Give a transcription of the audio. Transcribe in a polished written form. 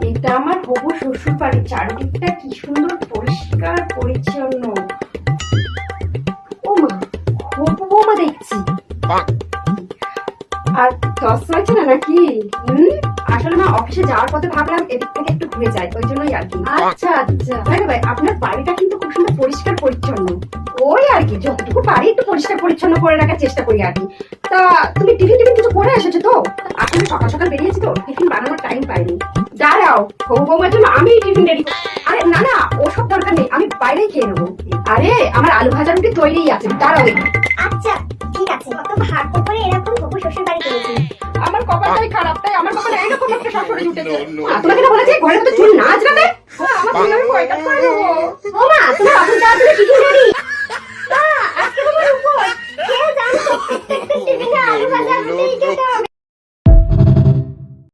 এটা আমার হবু শ্বশুর বাড়ি, চারিদিকটা কি সুন্দর পরিষ্কার পরিচ্ছন্ন। ও মা, হবু বৌমা দেখছি। আর টস হয়েছে না নাকি? আসলে না অফিসে যাওয়ার পথে ভাবলাম এদিক থেকে একটু ঘুরে যাই, ওই জন্যই আর কি। আচ্ছা আচ্ছা ভাই ভাই, আপনার বাড়িটা কিন্তু খুব সুন্দর পরিষ্কার পরিচ্ছন্ন। ওই আর কি, যতটুকু পারি একটু পরিষ্কার পরিচ্ছন্ন করে রাখার চেষ্টা করি আর কি। তা তুমি টিফিন টিফিন কিছু করে এসেছো তো? আসলে সকাল সকাল বেরিয়েছি তো, টিফিন বানানোর টাইম পাইনি। দাঁড়াও, হবু বৌমার জন্য আমি টিফিন রেডি। আরে না না, ওসব দরকার নেই, আমি বাইরেই খেয়ে নেবো। আরে আমার আলু ভাজা রুটি তৈরিই আছে, দাঁড়াও। আচ্ছা ঠিক আছে, কত ভাগ্য করে এরকম হবু শ্বশুর বাড়ি পেয়েছি। আমার কপালটাই খারাপ, তাই আমার কপালে এইরকম একটা শাশুড়ি জুটেছে। তোমাকে না বলেছি ঘরের মধ্যে চুল না আজরাতে? আমার চুল আমি পয়টা করে দেবো। ও মা, তোমার অফিস যাওয়ার জন্য টিফিন রেডি। আজকে তোমার উপর কে জানো, টিফিনে আলু ভাজা রুটি খেতে হবে।